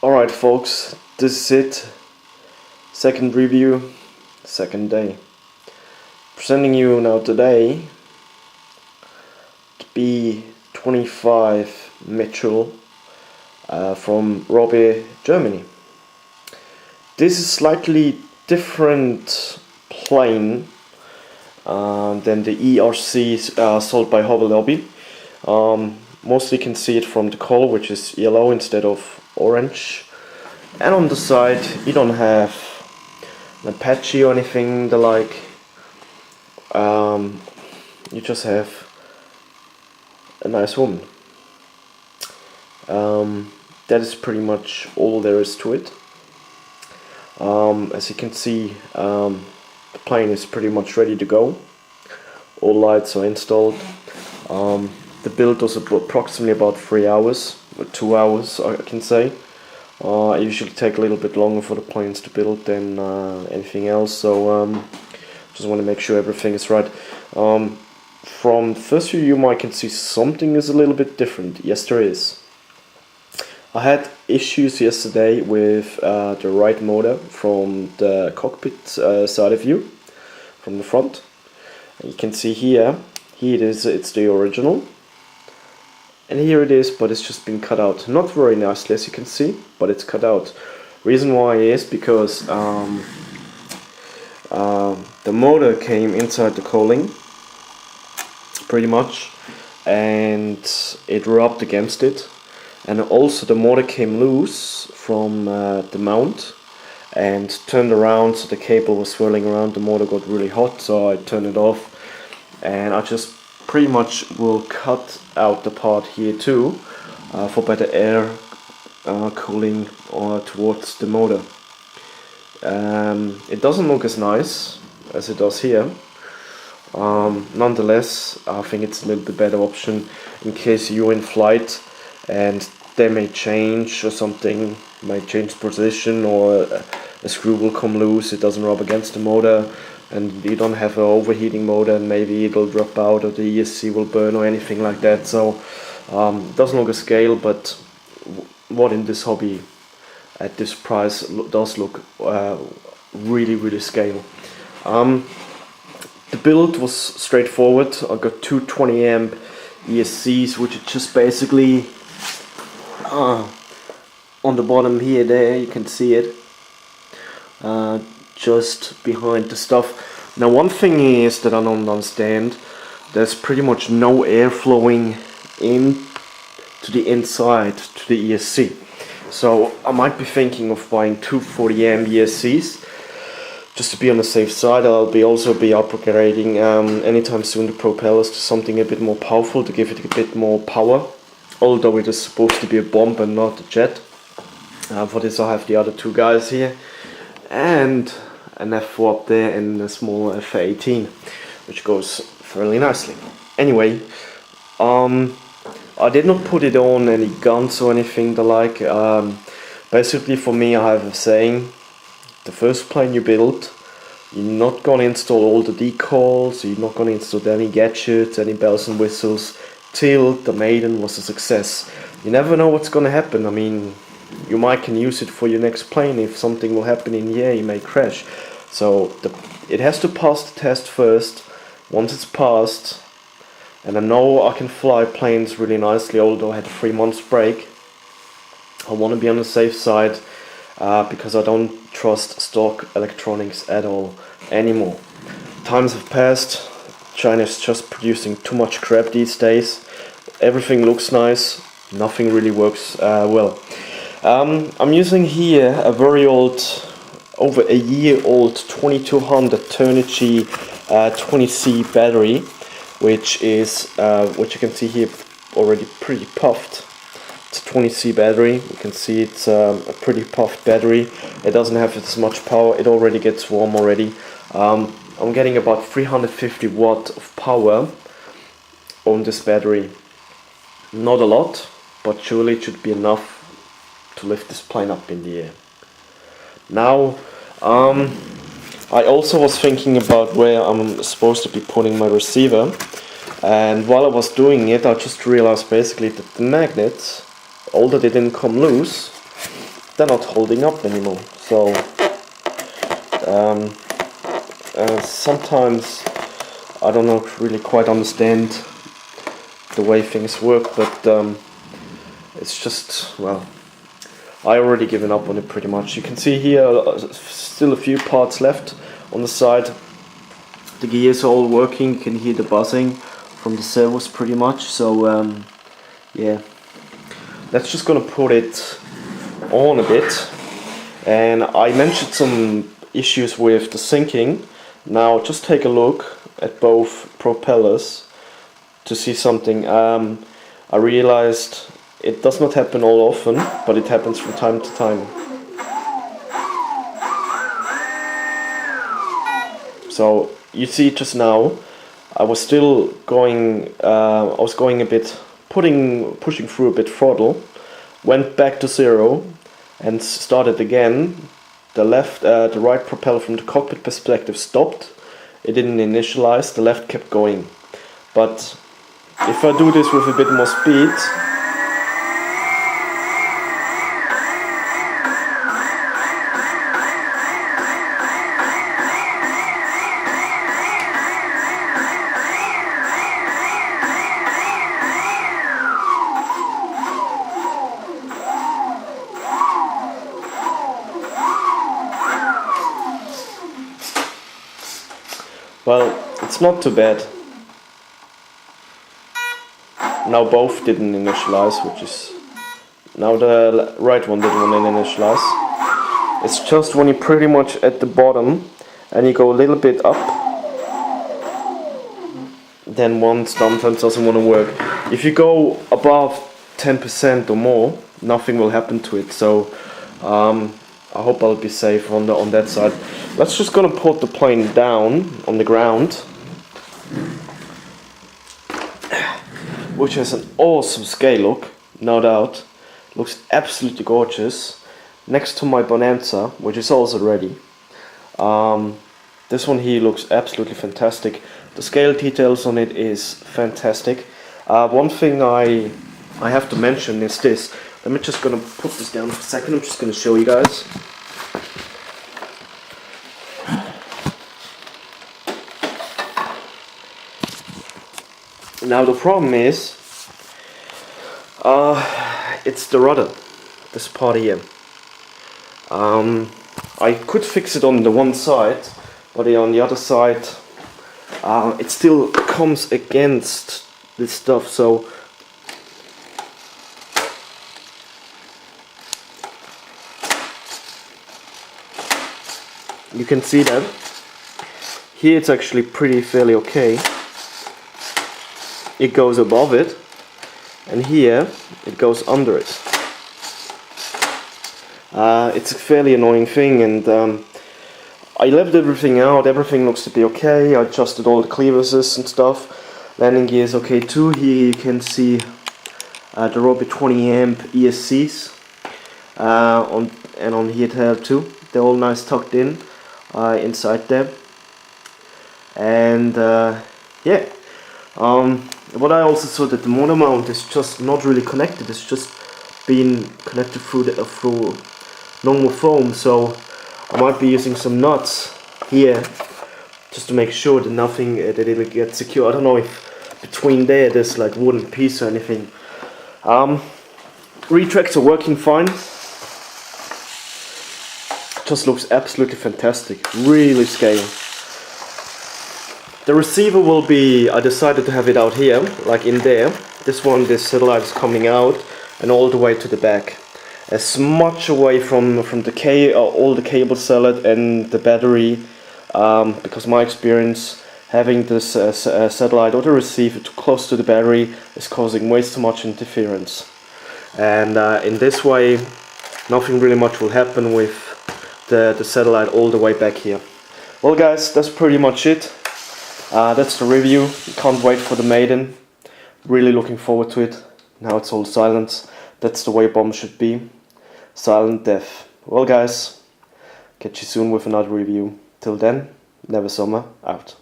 Alright folks, this is it. Second review, second day. Presenting you now today the B-25 Mitchell from Robbe, Germany. This is slightly different plane than the ErC sold by Robbe. Mostly you can see it from the color, which is yellow instead of orange, and on the side you don't have an Apache or anything the like. You just have a nice woman. That is pretty much all there is to it. As you can see, the plane is pretty much ready to go. All lights are installed. The build was approximately about 3 hours, or 2 hours I can say. I usually take a little bit longer for the planes to build than anything else, so just want to make sure everything is right. From the first view you might can see something is a little bit different. Yes, there is. I had issues yesterday with the right motor from the cockpit side of view, from the front. And you can see here it is, it's the original. And here it is, but it's just been cut out. Not very nicely, as you can see, but it's cut out. Reason why is because the motor came inside the cowling, pretty much, and it rubbed against it. And also the motor came loose from the mount and turned around, so the cable was swirling around. The motor got really hot, so I turned it off, and I just pretty much will cut out the part here too for better air cooling towards the motor. It doesn't look as nice as it does here. Nonetheless, I think it's a little bit better option in case you're in flight and they may change or something, might change position, or a screw will come loose, it doesn't rub against the motor, and you don't have an overheating motor and maybe it'll drop out or the ErC will burn or anything like that. So it doesn't look a scale, but what in this hobby at this price does look really scale. The build was straightforward. I got two 20 amp ErCs, which are just basically on the bottom here, there you can see it, just behind the stuff. Now one thing is that I don't understand, there's pretty much no air flowing in to the inside to the ErC. So I might be thinking of buying two 40 amp ErCs just to be on the safe side. I'll also be upgrading anytime soon the propellers to something a bit more powerful to give it a bit more power, although it is supposed to be a bomb and not a jet. For this I have the other two guys here, and an F4 up there and a small F18, which goes fairly nicely. Anyway, I did not put it on any guns or anything the like. Basically for me, I have a saying: the first plane you build, you're not gonna install all the decals, you're not gonna install any gadgets, any bells and whistles, till the maiden was a success. You never know what's gonna happen. I mean, you might can use it for your next plane. If something will happen in the air, you may crash. So it has to pass the test first. Once it's passed, and I know I can fly planes really nicely, although I had a 3 months break, I want to be on the safe side because I don't trust stock electronics at all anymore. Times have passed. China's just producing too much crap these days. Everything looks nice, nothing really works well. I'm using here a very old, over a year old 2200 Turnigy 20C battery, which is what you can see here, already pretty puffed. It's a 20C battery. You can see it's a pretty puffed battery. It doesn't have as much power. It already gets warm already. I'm getting about 350 watt of power on this battery. Not a lot, but surely it should be enough to lift this plane up in the air. Now, I also was thinking about where I'm supposed to be putting my receiver, and while I was doing it, I just realized basically that the magnets, although they didn't come loose, they're not holding up anymore. So sometimes I don't know, really quite understand the way things work, but it's just, well, I already given up on it pretty much. You can see here still a few parts left on the side. The gears are all working. You can hear the buzzing from the servos pretty much. So yeah, that's just gonna put it on a bit. And I mentioned some issues with the syncing. Now just take a look at both propellers to see something. I realized it does not happen all often, but it happens from time to time. So you see just now, I was still going, I was going a bit, pushing through a bit throttle, went back to 0 and started again. The right propeller from the cockpit perspective stopped. It didn't initialize, the left kept going. But if I do this with a bit more speed, well, it's not too bad. Now both didn't initialize, which is... Now the right one didn't want to initialize. It's just when you're pretty much at the bottom and you go a little bit up, then one sometimes doesn't want to work. If you go above 10% or more, nothing will happen to it. So I hope I'll be safe on that side. Let's just gonna put the plane down on the ground, which has an awesome scale look, no doubt. Looks absolutely gorgeous. Next to my Bonanza, which is also ready. This one here looks absolutely fantastic. The scale details on it is fantastic. One thing I have to mention is this. Let me just gonna put this down for a second. I'm just gonna show you guys. Now the problem is, it's the rudder, this part here. I could fix it on the one side, but on the other side, it still comes against this stuff. So you can see that here it's actually fairly okay. It goes above it, and here it goes under it. It's a fairly annoying thing, and I leveled everything out. Everything looks to be okay. I adjusted all the clearances and stuff. Landing gear is okay too. Here you can see the Robbe 20 amp ErCs on here tail too. They're all nice tucked in inside there, and yeah. What I also saw that the motor mount is just not really connected. It's just being connected through normal foam. So I might be using some nuts here just to make sure that nothing that it'll get secure. I don't know if between there's like wooden piece or anything. Retracts are working fine. Just looks absolutely fantastic. Really scale. The receiver will be, I decided to have it out here, like in there. This satellite is coming out and all the way to the back. As much away from all the cable salad and the battery, because my experience having this satellite or the receiver too close to the battery is causing way too much interference. And in this way, nothing really much will happen with the satellite all the way back here. Well guys, that's pretty much it. That's the review. Can't wait for the maiden. Really looking forward to it. Now it's all silence. That's the way a bomb should be. Silent death. Well guys, catch you soon with another review. Till then, Never Summer out.